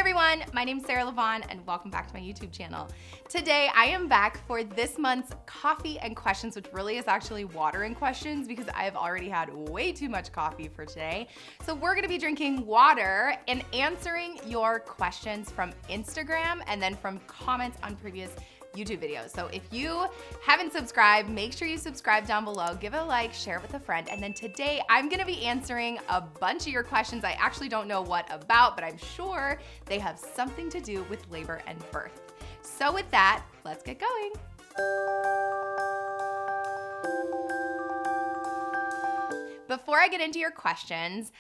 everyone, my name is Lavonne and welcome back to my YouTube channel. Today I am back for this month's coffee and questions, which really is actually water and questions because I have already had way too much coffee for today. So we're gonna be drinking water and answering your questions from Instagram and then from comments on previous YouTube videos. So if you haven't subscribed, make sure you subscribe down below, give it a like, share it with a friend. And then today I'm gonna be answering a bunch of your questions. I actually don't know what about, but I'm sure they have something to do with labor and birth. So with that, let's get going. Before I get into your questions,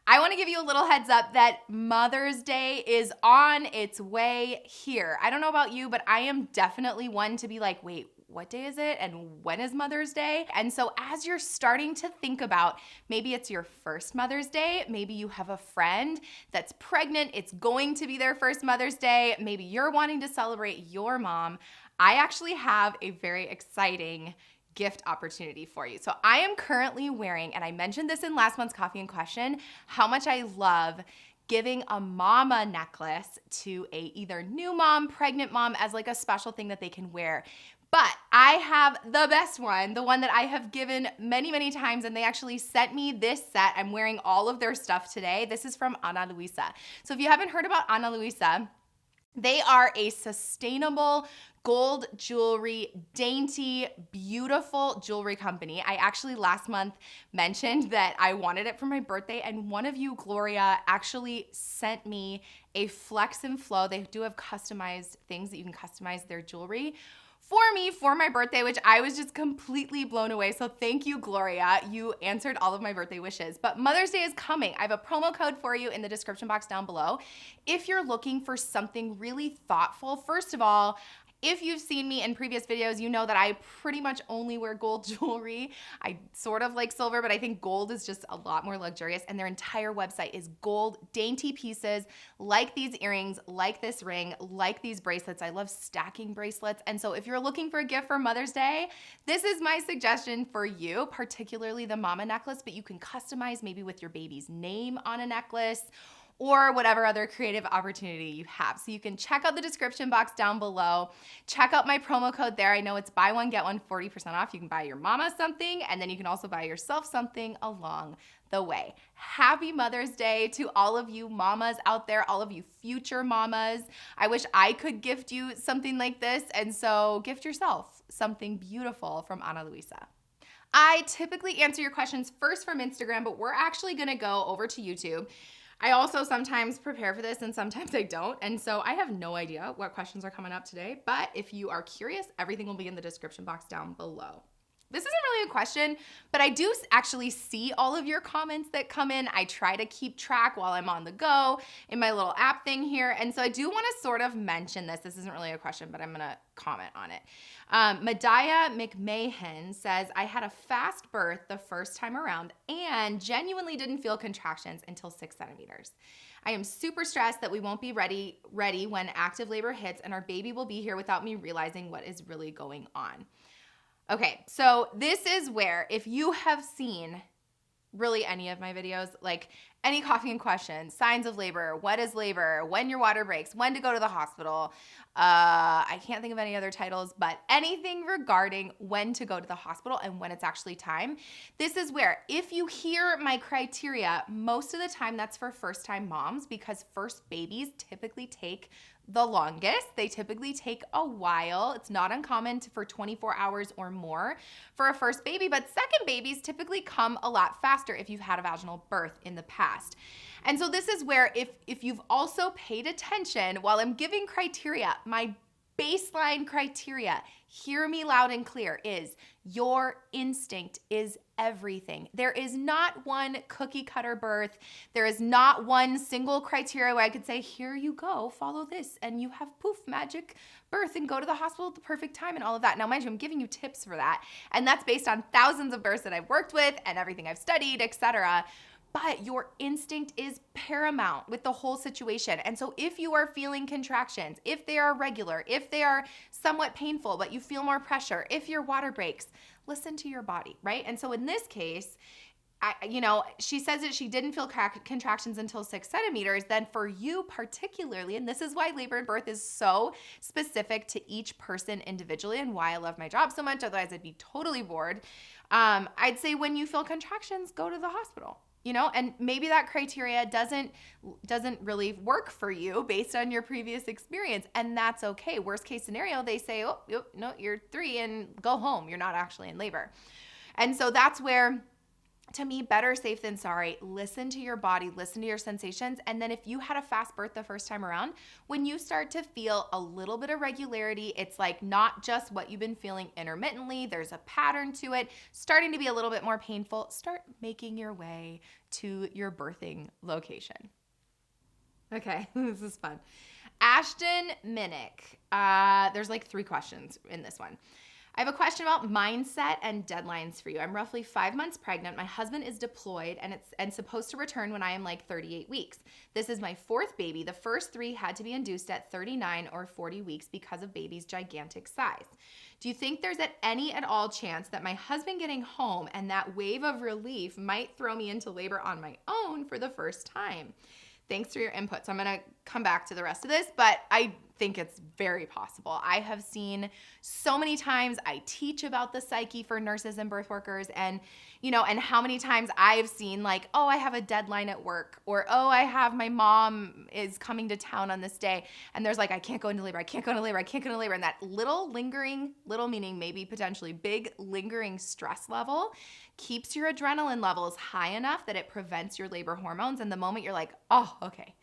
I want to give you a little heads up that Mother's Day is on its way here. I don't know about you, but I am definitely one to be like, wait, what day is it? And when is Mother's Day? And so as you're starting to think about, maybe it's your first Mother's Day, maybe you have a friend that's pregnant, it's going to be their first Mother's Day, maybe you're wanting to celebrate your mom, I actually have a very exciting gift opportunity for you. So I am currently wearing, and I mentioned this in last month's Coffee and Question, how much I love giving a mama necklace to a either new mom, pregnant mom as like a special thing that they can wear. But I have the best one, the one that I have given many, many times, and they actually sent me this set. I'm wearing all of their stuff today. This is from Ana Luisa. So if you haven't heard about Ana Luisa, they are a sustainable gold jewelry, dainty, beautiful jewelry company. I actually last month mentioned that I wanted it for my birthday, and one of you, Gloria, actually sent me a Flex and Flow. They do have customized things that you can customize their jewelry for me for my birthday, which I was just completely blown away. So thank you, Gloria. You answered all of my birthday wishes. But Mother's Day is coming. I have a promo code for you in the description box down below. If you're looking for something really thoughtful, first of all, if you've seen me in previous videos, you know that I pretty much only wear gold jewelry. I sort of like silver, but I think gold is just a lot more luxurious, and their entire website is gold, dainty pieces like these earrings, like this ring, like these bracelets. I love stacking bracelets, and so if you're looking for a gift for Mother's Day, this is my suggestion for you, particularly the mama necklace, but you can customize maybe with your baby's name on a necklace or whatever other creative opportunity you have. So you can check out the description box down below. Check out my promo code there. I know it's buy one, get one, 40% off. You can buy your mama something, and then you can also buy yourself something along the way. Happy Mother's Day to all of you mamas out there, all of you future mamas. I wish I could gift you something like this, and so gift yourself something beautiful from Ana Luisa. I typically answer your questions first from Instagram, but we're actually gonna go over to YouTube. I also sometimes prepare for this and sometimes I don't, and so I have no idea what questions are coming up today, but if you are curious, everything will be in the description box down below. This isn't really a question, but I do actually see all of your comments that come in. I try to keep track while I'm on the go in my little app thing here, and so I do want to sort of mention this. This isn't really a question, but I'm going to comment on it. Mediah McMahon says, I had a fast birth the first time around and genuinely didn't feel contractions until 6 centimeters. I am super stressed that we won't be ready when active labor hits and our baby will be here without me realizing what is really going on. Okay, so this is where if you have seen really any of my videos, like any Coffee and Questions, signs of labor, what is labor, when your water breaks, when to go to the hospital, I can't think of any other titles, but anything regarding when to go to the hospital and when it's actually time. This is where, if you hear my criteria, most of the time that's for first-time moms because first babies typically take the longest. They typically take a while. It's not uncommon for 24 hours or more for a first baby, but second babies typically come a lot faster if you've had a vaginal birth in the past. And so this is where if you've also paid attention while I'm giving criteria, my baseline criteria, hear me loud and clear, is your instinct is everything. There is not one cookie cutter birth. There is not one single criteria where I could say, here you go, follow this, and you have poof, magic birth and go to the hospital at the perfect time and all of that. Now, mind you, I'm giving you tips for that, and that's based on thousands of births that I've worked with and everything I've studied, etc. But your instinct is paramount with the whole situation. And so if you are feeling contractions, if they are regular, if they are somewhat painful, but you feel more pressure, if your water breaks, listen to your body, right? And so in this case, she says that she didn't feel contractions until 6 centimeters. Then for you particularly, and this is why labor and birth is so specific to each person individually and why I love my job so much, otherwise I'd be totally bored. I'd say when you feel contractions, go to the hospital, and maybe that criteria doesn't really work for you based on your previous experience, and that's okay. Worst case scenario, they say, oh, no, you're 3 and go home. You're not actually in labor. And so that's where, to me, better safe than sorry. Listen to your body, listen to your sensations. And then if you had a fast birth the first time around, when you start to feel a little bit of regularity, it's like not just what you've been feeling intermittently, there's a pattern to it, starting to be a little bit more painful, start making your way to your birthing location. Okay, this is fun. Ashton Minnick, there's like 3 questions in this one. I have a question about mindset and deadlines for you. I'm roughly 5 months pregnant. My husband is deployed and supposed to return when I am like 38 weeks. This is my 4th baby. The first 3 had to be induced at 39 or 40 weeks because of baby's gigantic size. Do you think there's any at all chance that my husband getting home and that wave of relief might throw me into labor on my own for the first time? Thanks for your input. So I'm going to come back to the rest of this, but I think it's very possible. I have seen so many times, I teach about the psyche for nurses and birth workers, and and how many times I've seen like, oh, I have a deadline at work, or oh, I have my mom is coming to town on this day, and there's like, I can't go into labor, I can't go into labor, I can't go into labor, and that little meaning maybe potentially big lingering stress level keeps your adrenaline levels high enough that it prevents your labor hormones, and the moment you're like, oh, okay,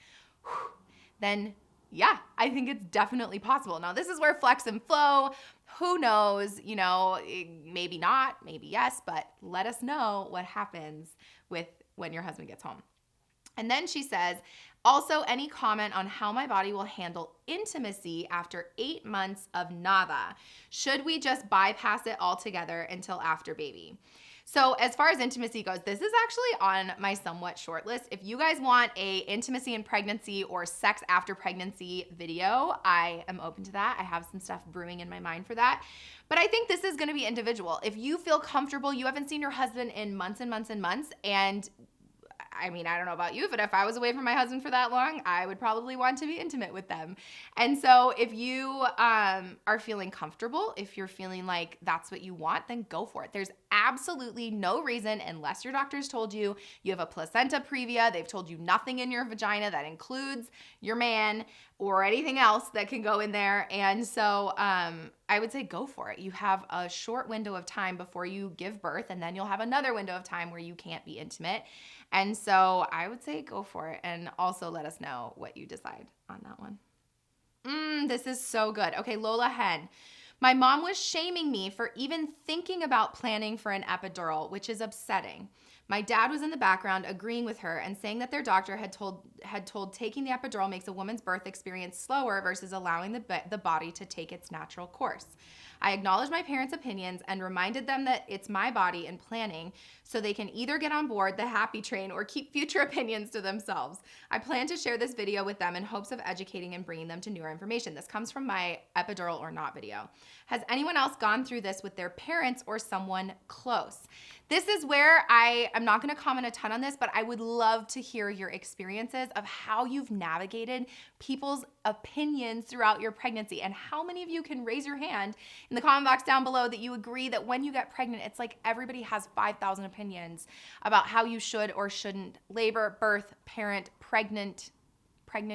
then yeah, I think it's definitely possible. Now, this is where flex and flow, who knows, maybe not, maybe yes, but let us know what happens with when your husband gets home. And then she says, also, any comment on how my body will handle intimacy after 8 months of nada? Should we just bypass it altogether until after baby? So as far as intimacy goes, this is actually on my somewhat short list. If you guys want a intimacy in pregnancy or sex after pregnancy video, I am open to that. I have some stuff brewing in my mind for that. But I think this is going to be individual. If you feel comfortable, you haven't seen your husband in months and months and months, and I mean, I don't know about you, but if I was away from my husband for that long, I would probably want to be intimate with them. And so if you are feeling comfortable, if you're feeling like that's what you want, then go for it. There's absolutely no reason, unless your doctor's told you you have a placenta previa, they've told you nothing in your vagina that includes your man or anything else that can go in there. And so I would say go for it. You have a short window of time before you give birth, and then you'll have another window of time where you can't be intimate. And so I would say go for it, and also let us know what you decide on that one. This is so good. Okay, Lola Hen. My mom was shaming me for even thinking about planning for an epidural, which is upsetting. My dad was in the background agreeing with her and saying that their doctor had told taking the epidural makes a woman's birth experience slower versus allowing the body to take its natural course. I acknowledged my parents' opinions and reminded them that it's my body and planning, so they can either get on board the happy train or keep future opinions to themselves. I plan to share this video with them in hopes of educating and bringing them to newer information. This comes from my epidural or not video. Has anyone else gone through this with their parents or someone close? This is where I'm not going to comment a ton on this, but I would love to hear your experiences of how you've navigated people's opinions throughout your pregnancy, and how many of you can raise your hand in the comment box down below that you agree that when you get pregnant, it's like everybody has 5,000 opinions about how you should or shouldn't labor, birth, parent, pregnant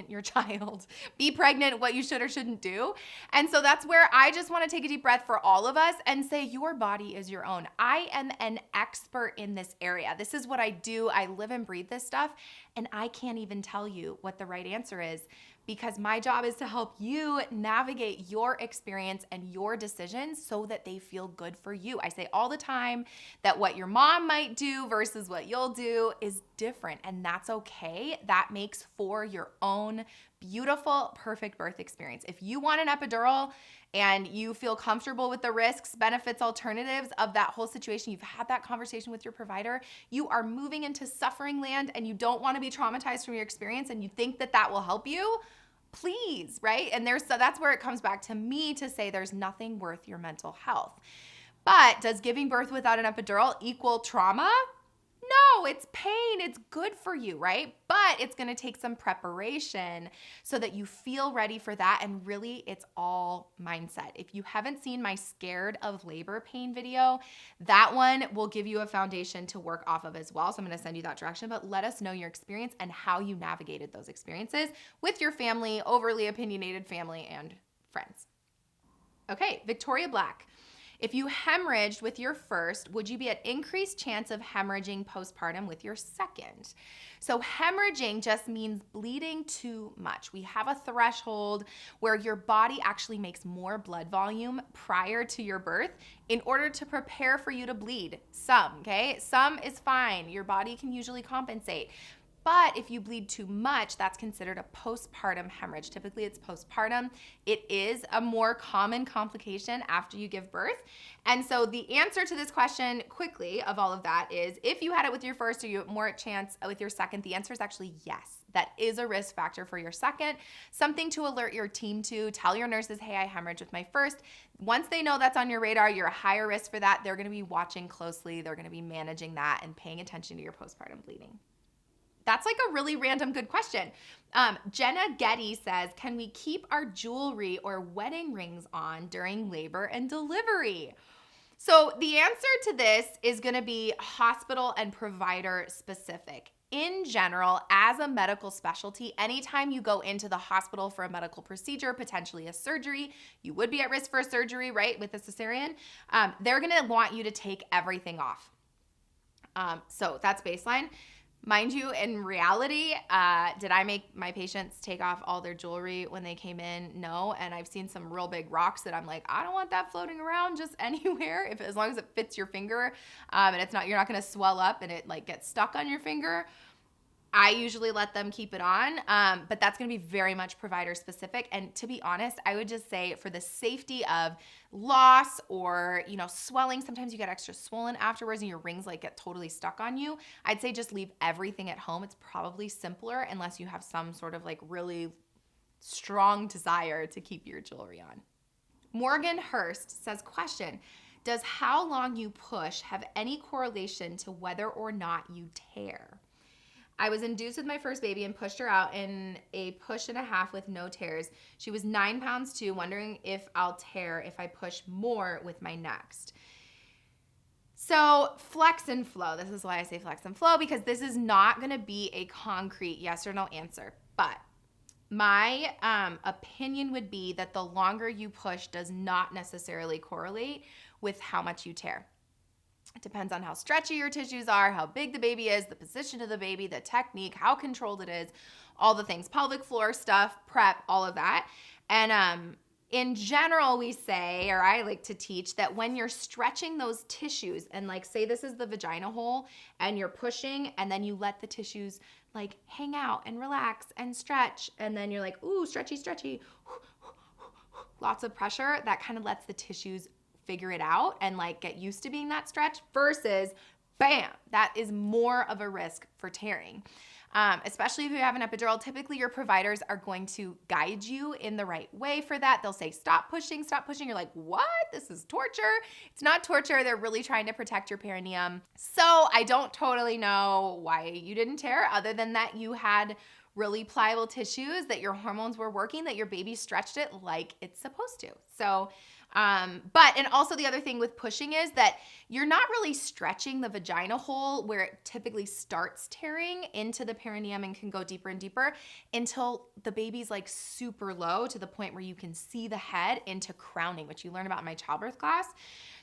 your child, be pregnant, what you should or shouldn't do. And so that's where I just want to take a deep breath for all of us and say your body is your own. I am an expert in this area. This is what I do. I live and breathe this stuff, and I can't even tell you what the right answer is, because my job is to help you navigate your experience and your decisions so that they feel good for you. I say all the time that what your mom might do versus what you'll do is different, and that's okay. That makes for your own beautiful, perfect birth experience. If you want an epidural and you feel comfortable with the risks, benefits, alternatives of that whole situation, you've had that conversation with your provider, you are moving into suffering land and you don't want to be traumatized from your experience, and you think that that will help you, please, right? And that's where it comes back to me to say there's nothing worth your mental health. But does giving birth without an epidural equal trauma? No, it's pain. It's good for you, right? But it's going to take some preparation so that you feel ready for that. And really, it's all mindset. If you haven't seen my scared of labor pain video, that one will give you a foundation to work off of as well. So I'm going to send you that direction, but let us know your experience and how you navigated those experiences with your family, overly opinionated family, and friends. Okay, Victoria Black. If you hemorrhaged with your first, would you be at increased chance of hemorrhaging postpartum with your second? So hemorrhaging just means bleeding too much. We have a threshold where your body actually makes more blood volume prior to your birth in order to prepare for you to bleed. Some, okay? Some is fine. Your body can usually compensate. But if you bleed too much, that's considered a postpartum hemorrhage. Typically, it's postpartum. It is a more common complication after you give birth. And so the answer to this question quickly of all of that is if you had it with your first or you have more chance with your second, the answer is actually yes. That is a risk factor for your second. Something to alert your team to. Tell your nurses, hey, I hemorrhaged with my first. Once they know that's on your radar, you're a higher risk for that. They're going to be watching closely. They're going to be managing that and paying attention to your postpartum bleeding. That's like a really random good question. Jenna Getty says, can we keep our jewelry or wedding rings on during labor and delivery? So the answer to this is going to be hospital and provider specific. In general, as a medical specialty, anytime you go into the hospital for a medical procedure, potentially a surgery, you would be at risk for a surgery, right, with a cesarean, they're going to want you to take everything off. So that's baseline. Mind you, in reality, did I make my patients take off all their jewelry when they came in? No, and I've seen some real big rocks that I'm like, I don't want that floating around just anywhere. As long as it fits your finger, and you're not going to swell up and it like gets stuck on your finger. I usually let them keep it on, but that's going to be very much provider specific. And to be honest, I would just say for the safety of loss or, swelling, sometimes you get extra swollen afterwards and your rings like get totally stuck on you. I'd say just leave everything at home. It's probably simpler unless you have some sort of like really strong desire to keep your jewelry on. Morgan Hurst says, question, does how long you push have any correlation to whether or not you tear? I was induced with my first baby and pushed her out in a push and a half with no tears. She was 9 pounds too, wondering if I'll tear if I push more with my next. So flex and flow. This is why I say flex and flow, because this is not going to be a concrete yes or no answer. But my opinion would be that the longer you push does not necessarily correlate with how much you tear. It depends on how stretchy your tissues are, how big the baby is, the position of the baby, the technique, how controlled it is, all the things, pelvic floor stuff, prep, all of that. And in general, we say, or I like to teach, that when you're stretching those tissues and like say this is the vagina hole and you're pushing and then you let the tissues like hang out and relax and stretch and then you're like, ooh, stretchy, stretchy, lots of pressure, that kind of lets the tissues figure it out and like get used to being that stretch versus bam, that is more of a risk for tearing. Especially if you have an epidural, typically your providers are going to guide you in the right way for that. They'll say, stop pushing, stop pushing. You're like, what? This is torture. It's not torture. They're really trying to protect your perineum. So I don't totally know why you didn't tear other than that you had really pliable tissues, that your hormones were working, that your baby stretched it like it's supposed to. So and also the other thing with pushing is that you're not really stretching the vagina hole where it typically starts tearing into the perineum and can go deeper and deeper until the baby's like super low to the point where you can see the head into crowning, which you learn about in my childbirth class.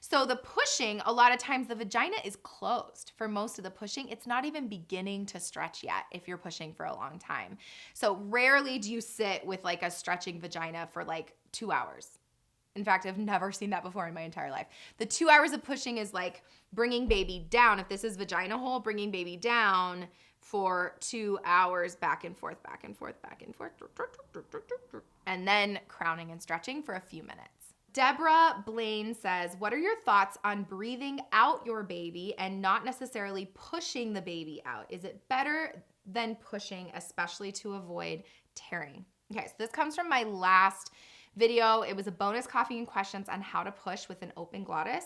So the pushing, a lot of times the vagina is closed for most of the pushing. It's not even beginning to stretch yet if you're pushing for a long time. So rarely do you sit with like a stretching vagina for like 2 hours. In fact, I've never seen that before in my entire life. The 2 hours of pushing is like bringing baby down. If this is vagina hole, bringing baby down for 2 hours, back and forth, back and forth, back and forth, and then crowning and stretching for a few minutes. Deborah Blaine says, what are your thoughts on breathing out your baby and not necessarily pushing the baby out? Is it better than pushing, especially to avoid tearing? Okay, so this comes from my last video. It was a bonus coffee and questions on how to push with an open glottis.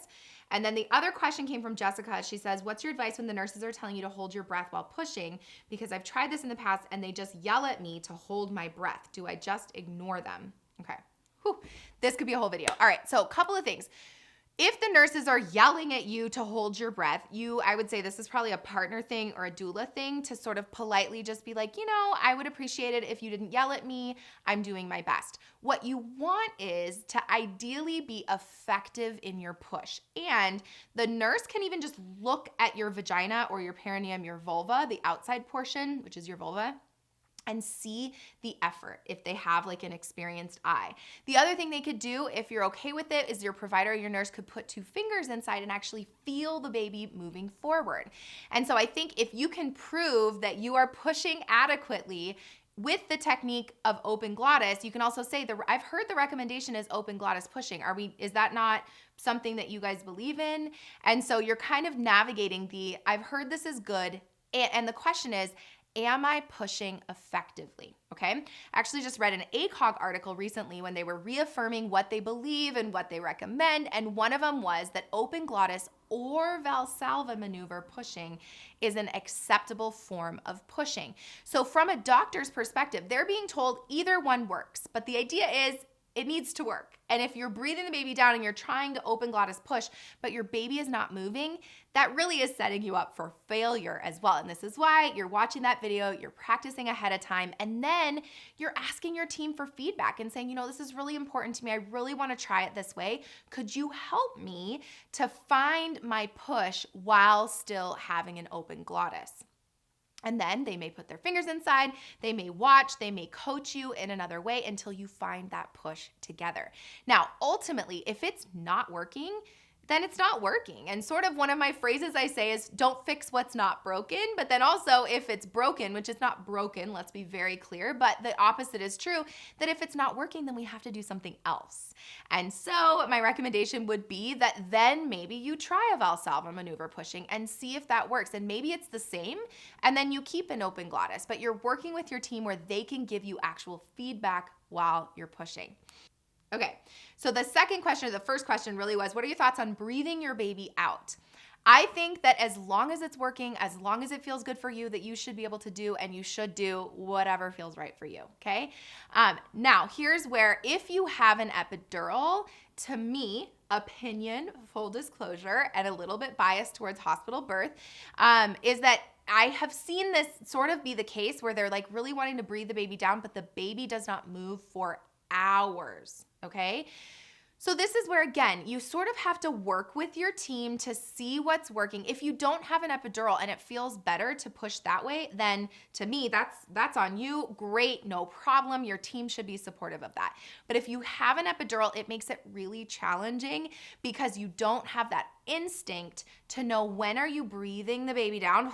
And then the other question came from Jessica. She says, what's your advice when the nurses are telling you to hold your breath while pushing? Because I've tried this in the past and they just yell at me to hold my breath. Do I just ignore them? Okay. Whew. This could be a whole video. All right. So a couple of things. If the nurses are yelling at you to hold your breath, I would say this is probably a partner thing or a doula thing to sort of politely just be like, I would appreciate it if you didn't yell at me. I'm doing my best. What you want is to ideally be effective in your push. And the nurse can even just look at your vagina or your perineum, your vulva, the outside portion, which is your vulva, and see the effort if they have like an experienced eye. The other thing they could do, if you're okay with it, is your provider or your nurse could put 2 fingers inside and actually feel the baby moving forward. And so I think if you can prove that you are pushing adequately with the technique of open glottis, you can also say, I've heard the recommendation is open glottis pushing. Is that not something that you guys believe in? And so you're kind of navigating I've heard this is good. And the question is, am I pushing effectively? Okay. I actually just read an ACOG article recently when they were reaffirming what they believe and what they recommend. And one of them was that open glottis or Valsalva maneuver pushing is an acceptable form of pushing. So from a doctor's perspective, they're being told either one works, but the idea is it needs to work. And if you're breathing the baby down and you're trying to open glottis push, but your baby is not moving, that really is setting you up for failure as well. And this is why you're watching that video, you're practicing ahead of time, and then you're asking your team for feedback and saying, this is really important to me. I really want to try it this way. Could you help me to find my push while still having an open glottis? And then they may put their fingers inside, they may watch, they may coach you in another way until you find that push together. Now, ultimately, if it's not working, then it's not working. And sort of one of my phrases I say is don't fix what's not broken, but then also if it's broken, which is not broken, let's be very clear, but the opposite is true, that if it's not working, then we have to do something else. And so my recommendation would be that then maybe you try a Valsalva maneuver pushing and see if that works. And maybe it's the same, and then you keep an open glottis, but you're working with your team where they can give you actual feedback while you're pushing. Okay, so the second question, or the first question really was, what are your thoughts on breathing your baby out? I think that as long as it's working, as long as it feels good for you, that you should be able to do, and you should do whatever feels right for you, okay? Now, here's where if you have an epidural, to me, opinion, full disclosure, and a little bit biased towards hospital birth, is that I have seen this sort of be the case where they're like really wanting to breathe the baby down, but the baby does not move for hours, okay? So this is where, again, you sort of have to work with your team to see what's working. If you don't have an epidural and it feels better to push that way, then to me, that's on you. Great, no problem. Your team should be supportive of that. But if you have an epidural, it makes it really challenging because you don't have that instinct to know when are you breathing the baby down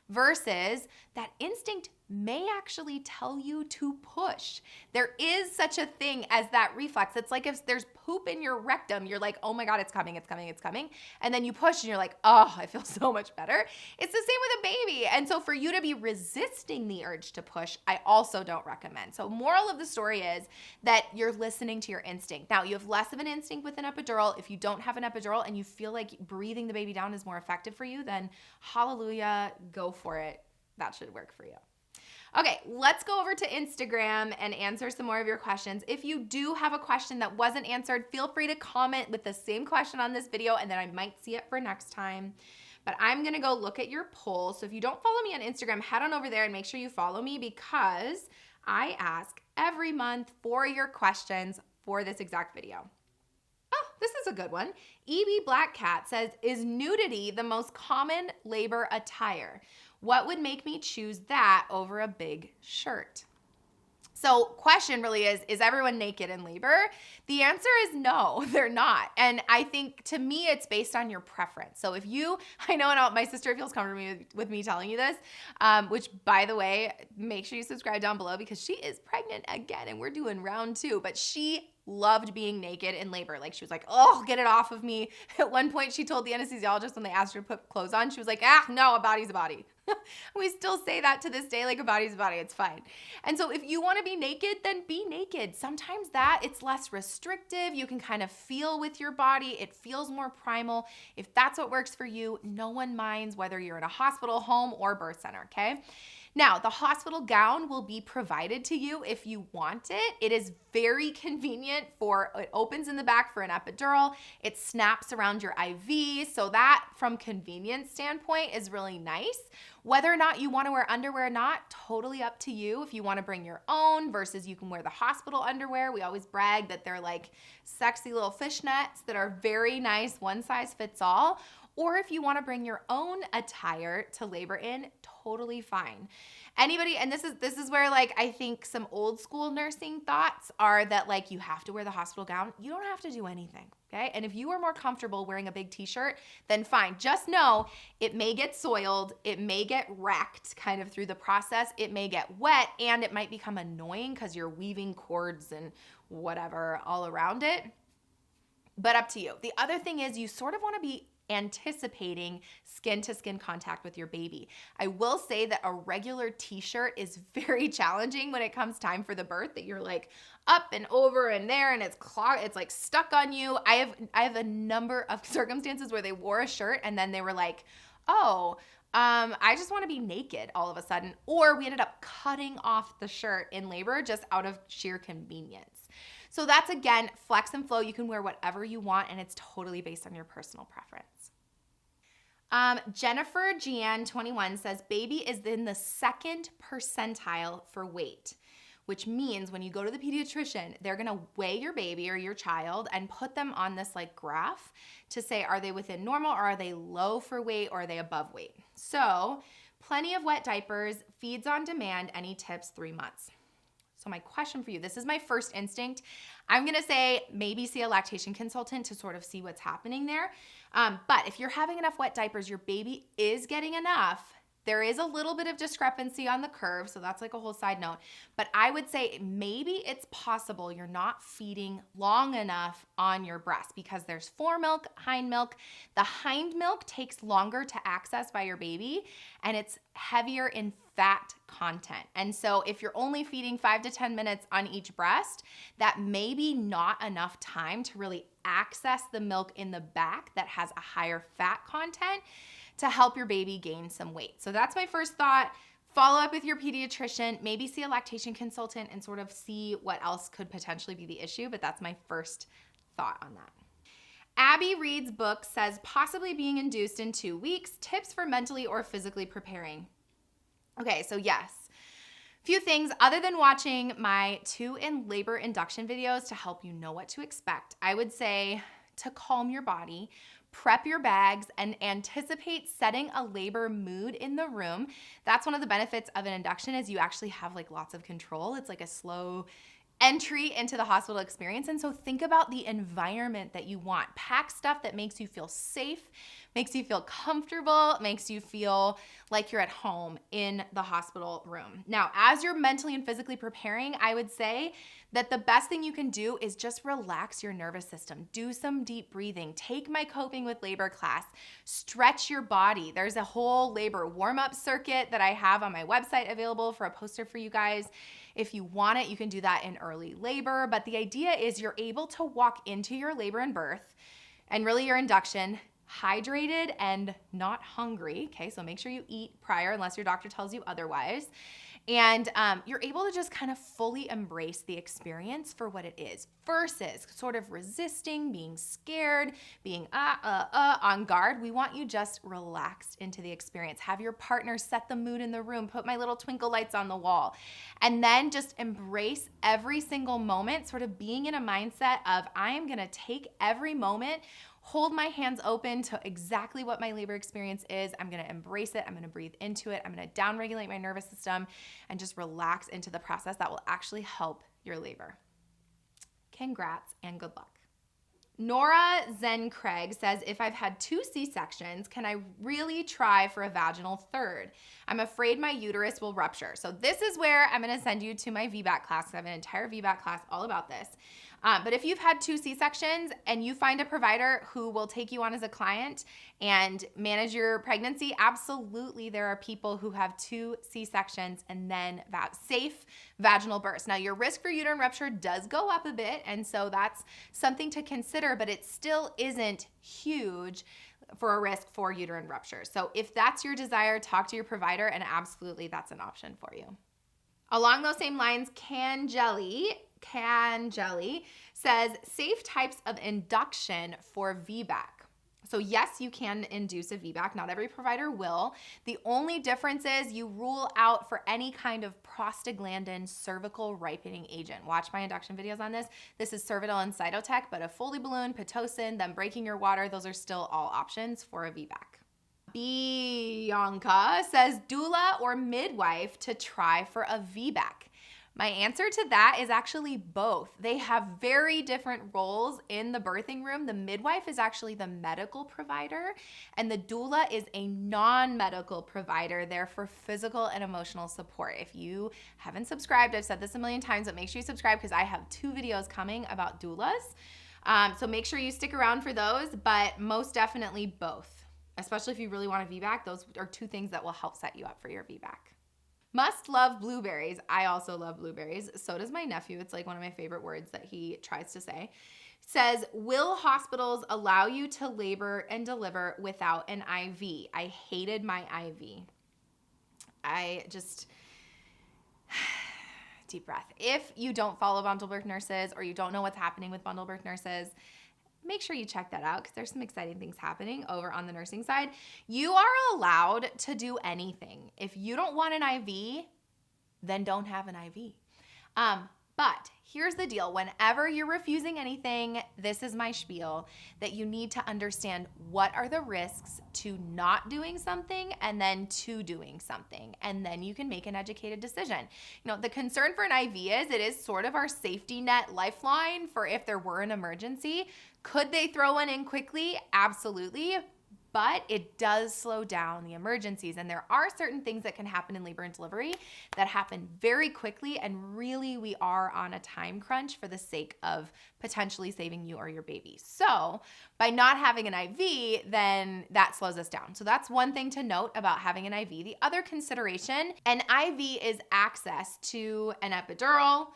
versus that instinct may actually tell you to push. There is such a thing as that reflex. It's like if there's poop in your rectum, you're like, oh my God, it's coming, it's coming, it's coming. And then you push and you're like, oh, I feel so much better. It's the same with a baby. And so for you to be resisting the urge to push, I also don't recommend. So moral of the story is that you're listening to your instinct. Now, you have less of an instinct with an epidural. If you don't have an epidural and you feel like breathing the baby down is more effective for you, then hallelujah, go for it. That should work for you. Okay, let's go over to Instagram and answer some more of your questions. If you do have a question that wasn't answered, feel free to comment with the same question on this video and then I might see it for next time. But I'm gonna go look at your poll. So if you don't follow me on Instagram, head on over there and make sure you follow me because I ask every month for your questions for this exact video. Oh, this is a good one. EB Black Cat says, is nudity the most common labor attire? What would make me choose that over a big shirt? So question really is everyone naked in labor? The answer is no, they're not. And I think to me, it's based on your preference. So if I know my sister feels comfortable with me telling you this, which by the way, make sure you subscribe down below because she is pregnant again and we're doing round 2, but she loved being naked in labor. Like she was like, oh, get it off of me. At one point she told the anesthesiologist when they asked her to put clothes on, she was like, no, a body's a body. We still say that to this day, like a body's a body, it's fine. And so if you want to be naked, then be naked. Sometimes it's less restrictive. You can kind of feel with your body. It feels more primal. If that's what works for you, no one minds whether you're in a hospital, home, or birth center, okay? Now, the hospital gown will be provided to you if you want it. It is very convenient it opens in the back for an epidural. It snaps around your IV. So that, from convenience standpoint, is really nice. Whether or not you want to wear underwear or not, totally up to you. If you want to bring your own versus you can wear the hospital underwear. We always brag that they're like sexy little fishnets that are very nice, one size fits all. Or if you want to bring your own attire to labor in, totally fine. Anybody, and this is where like I think some old school nursing thoughts are that like you have to wear the hospital gown. You don't have to do anything, okay? And if you are more comfortable wearing a big t-shirt, then fine. Just know it may get soiled, it may get wrecked kind of through the process, it may get wet, and it might become annoying because you're weaving cords and whatever all around it. But up to you. The other thing is you sort of want to be anticipating skin-to-skin contact with your baby. I will say that a regular t-shirt is very challenging when it comes time for the birth, that you're like up and over and there and it's like stuck on you. I have a number of circumstances where they wore a shirt and then they were like, I just want to be naked all of a sudden. Or we ended up cutting off the shirt in labor just out of sheer convenience. So that's, again, flex and flow. You can wear whatever you want, and it's totally based on your personal preference. Jennifer Gian 21 says, baby is in the 2nd percentile for weight, which means when you go to the pediatrician, they're going to weigh your baby or your child and put them on this like graph to say, are they within normal or are they low for weight or are they above weight? So plenty of wet diapers, feeds on demand, any tips, 3 months. So my question for you, this is my first instinct. I'm going to say maybe see a lactation consultant to sort of see what's happening there. But if you're having enough wet diapers, your baby is getting enough. There is a little bit of discrepancy on the curve, so that's like a whole side note. But I would say maybe it's possible you're not feeding long enough on your breast because there's foremilk, hind milk. The hind milk takes longer to access by your baby, and it's heavier in fat content. And so if you're only feeding 5 to 10 minutes on each breast, that may be not enough time to really access the milk in the back that has a higher fat content to help your baby gain some weight. So that's my first thought. Follow up with your pediatrician, maybe see a lactation consultant and sort of see what else could potentially be the issue, but that's my first thought on that. Abby Reed's book says possibly being induced in 2 weeks, tips for mentally or physically preparing. Okay, so yes, few things other than watching my 2 in labor induction videos to help you know what to expect. I would say to calm your body, prep your bags, and anticipate setting a labor mood in the room. That's one of the benefits of an induction is you actually have like lots of control. It's like a slow entry into the hospital experience. And so think about the environment that you want. Pack stuff that makes you feel safe, makes you feel comfortable, makes you feel like you're at home in the hospital room. Now, as you're mentally and physically preparing, I would say that the best thing you can do is just relax your nervous system. Do some deep breathing. Take my Coping with Labor class. Stretch your body. There's a whole labor warm-up circuit that I have on my website available for a poster for you guys. If you want it, you can do that in early labor. But the idea is you're able to walk into your labor and birth and really your induction hydrated and not hungry. Okay, so make sure you eat prior unless your doctor tells you otherwise. And you're able to just kind of fully embrace the experience for what it is versus sort of resisting, being scared, being on guard. We want you just relaxed into the experience. Have your partner set the mood in the room, put my little twinkle lights on the wall, and then just embrace every single moment, sort of being in a mindset of I am going to take every moment, hold my hands open to exactly what my labor experience is. I'm going to embrace it. I'm going to breathe into it. I'm going to downregulate my nervous system and just relax into the process that will actually help your labor. Congrats and good luck. Nora Zen Craig says, if I've had 2 C-sections, can I really try for a vaginal third? I'm afraid my uterus will rupture. So this is where I'm going to send you to my VBAC class. I have an entire VBAC class all about this. But if you've had 2 C-sections and you find a provider who will take you on as a client and manage your pregnancy, absolutely there are people who have 2 C-sections and then safe vaginal births. Now, your risk for uterine rupture does go up a bit, and so that's something to consider, but it still isn't huge for a risk for uterine rupture. So if that's your desire, talk to your provider, and absolutely that's an option for you. Along those same lines, Can Jelly says safe types of induction for VBAC. So yes, you can induce a VBAC. Not every provider will. The only difference is you rule out for any kind of prostaglandin cervical ripening agent. Watch my induction videos on this. This is Cervidil and Cytotec, but a Foley balloon, Pitocin, them breaking your water, those are still all options for a VBAC. Bianca says doula or midwife to try for a VBAC. My answer to that is actually both. They have very different roles in the birthing room. The midwife is actually the medical provider, and the doula is a non-medical provider there for physical and emotional support. If you haven't subscribed, I've said this a million times, but make sure you subscribe because I have 2 videos coming about doulas. So make sure you stick around for those, but most definitely both. Especially if you really want a VBAC, those are 2 things that will help set you up for your VBAC. Must love blueberries. I also love blueberries. So does my nephew. It's like one of my favorite words that he tries to say. Says, will hospitals allow you to labor and deliver without an IV? I hated my IV. Deep breath. If you don't follow bundle birth nurses or you don't know what's happening with bundle birth nurses, make sure you check that out because there's some exciting things happening over on the nursing side. You are allowed to do anything. If you don't want an IV, then don't have an IV. But here's the deal. Whenever you're refusing anything, this is my spiel, that you need to understand what are the risks to not doing something and then to doing something. And then you can make an educated decision. You know, the concern for an IV is it is sort of our safety net lifeline for if there were an emergency. Could they throw one in quickly? Absolutely. But it does slow down the emergencies. And there are certain things that can happen in labor and delivery that happen very quickly. And really, we are on a time crunch for the sake of potentially saving you or your baby. So by not having an IV, then that slows us down. So that's one thing to note about having an IV. The other consideration, an IV is access to an epidural,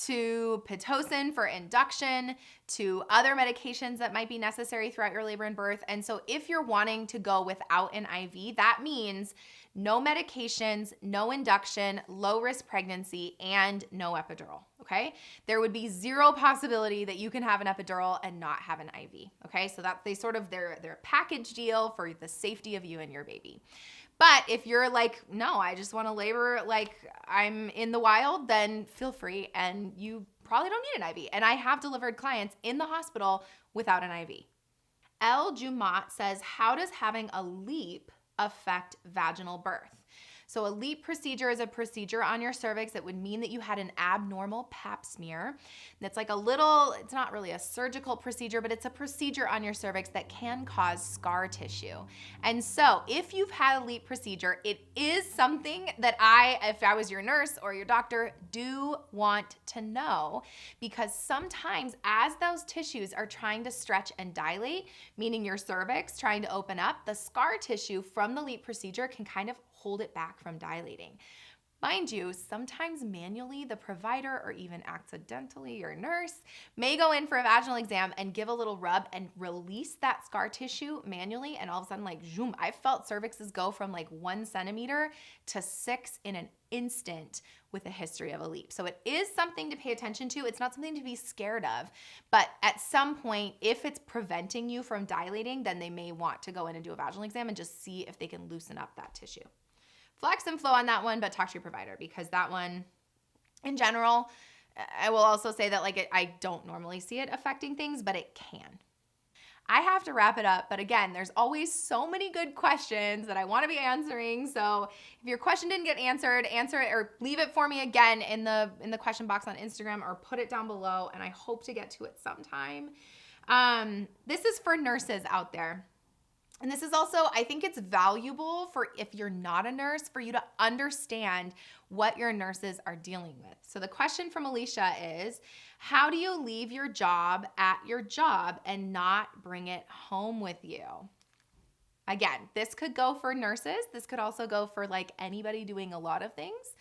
to Pitocin for induction, to other medications that might be necessary throughout your labor and birth. And so if you're wanting to go without an IV, that means no medications, no induction, low risk pregnancy, and no epidural, okay? There would be 0 possibility that you can have an epidural and not have an IV, okay? So that's their package deal for the safety of you and your baby. But if you're like, no, I just want to labor like I'm in the wild, then feel free, and you probably don't need an IV. And I have delivered clients in the hospital without an IV. El Jumat says, how does having a LEEP affect vaginal birth? So a LEEP procedure is a procedure on your cervix that would mean that you had an abnormal pap smear. That's like it's not really a surgical procedure, but it's a procedure on your cervix that can cause scar tissue. And so if you've had a LEEP procedure, it is something that if I was your nurse or your doctor, do want to know, because sometimes as those tissues are trying to stretch and dilate, meaning your cervix trying to open up, the scar tissue from the LEEP procedure can kind of hold it back from dilating. Mind you, sometimes manually the provider or even accidentally your nurse may go in for a vaginal exam and give a little rub and release that scar tissue manually, and all of a sudden, like, zoom, I felt cervixes go from like 1 centimeter to 6 in an instant with a history of a LEEP. So it is something to pay attention to. It's not something to be scared of, but at some point, if it's preventing you from dilating, then they may want to go in and do a vaginal exam and just see if they can loosen up that tissue. Flex and flow on that one, but talk to your provider, because that one, in general, I will also say that I don't normally see it affecting things, but it can. I have to wrap it up, but again, there's always so many good questions that I want to be answering. So if your question didn't get answered, answer it or leave it for me again in the question box on Instagram, or put it down below, and I hope to get to it sometime. This is for nurses out there. And this is also, I think it's valuable for if you're not a nurse, for you to understand what your nurses are dealing with. So the question from Alicia is, how do you leave your job at your job and not bring it home with you? Again, this could go for nurses. This could also go for like anybody doing a lot of things.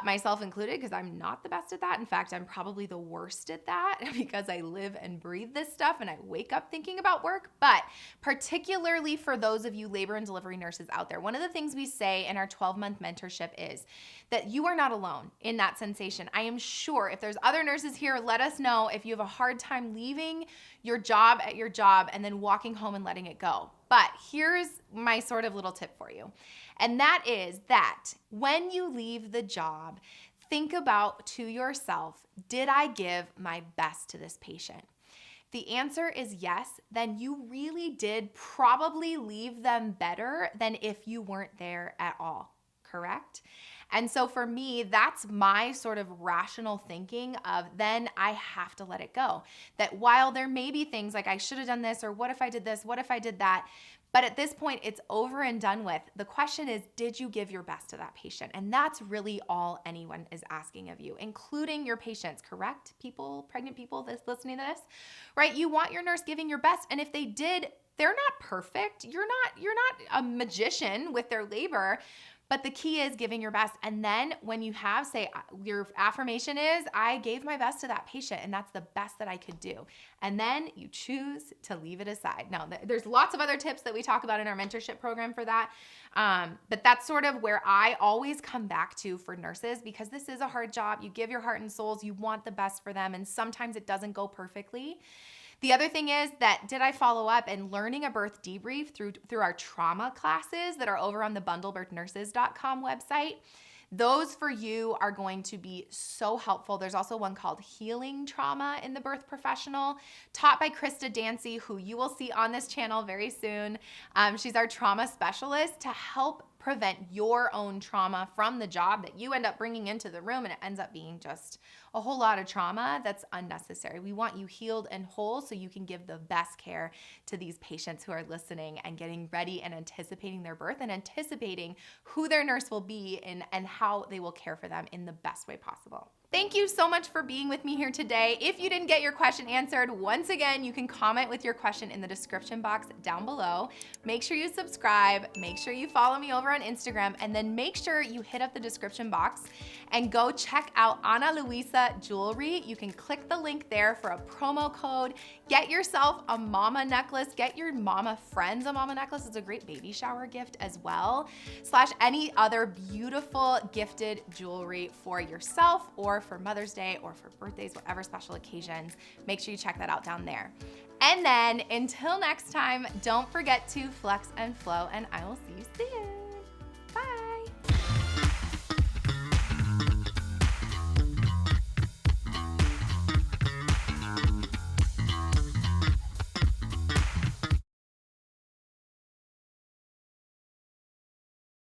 Myself included, because I'm not the best at that. In fact, I'm probably the worst at that because I live and breathe this stuff and I wake up thinking about work. But particularly for those of you labor and delivery nurses out there, one of the things we say in our 12-month mentorship is that you are not alone in that sensation. I am sure if there's other nurses here, let us know if you have a hard time leaving your job at your job and then walking home and letting it go. But here's my sort of little tip for you. And that is that when you leave the job, think about to yourself, did I give my best to this patient? If the answer is yes, then you really did probably leave them better than if you weren't there at all, correct? And so for me, that's my sort of rational thinking of then I have to let it go. That while there may be things like I should have done this, or what if I did this, what if I did that? But at this point, it's over and done with. The question is, did you give your best to that patient? And that's really all anyone is asking of you, including your patients, correct? People, pregnant people that's listening to this, right? You want your nurse giving your best. And if they did, they're not perfect. You're not a magician with their labor. But the key is giving your best. And then when you have, say, your affirmation is, I gave my best to that patient and that's the best that I could do. And then you choose to leave it aside. Now, there's lots of other tips that we talk about in our mentorship program for that. But that's sort of where I always come back to for nurses, because this is a hard job. You give your heart and souls, you want the best for them. And sometimes it doesn't go perfectly. The other thing is that did I follow up and learning a birth debrief through our trauma classes that are over on the bundlebirthnurses.com website. Those for you are going to be so helpful. There's also one called Healing Trauma in the Birth Professional, taught by Krista Dancy, who you will see on this channel very soon. She's our trauma specialist to help prevent your own trauma from the job that you end up bringing into the room, and it ends up being just a whole lot of trauma that's unnecessary. We want you healed and whole so you can give the best care to these patients who are listening and getting ready and anticipating their birth and anticipating who their nurse will be and how they will care for them in the best way possible. Thank you so much for being with me here today. If you didn't get your question answered, once again, you can comment with your question in the description box down below. Make sure you subscribe, make sure you follow me over on Instagram, and then make sure you hit up the description box and go check out Ana Luisa Jewelry. You can click the link there for a promo code. Get yourself a mama necklace, get your mama friends a mama necklace. It's a great baby shower gift as well, / any other beautiful gifted jewelry for yourself or for Mother's Day or for birthdays, whatever special occasions. Make sure you check that out down there. And then until next time, don't forget to flex and flow, and I will see you soon.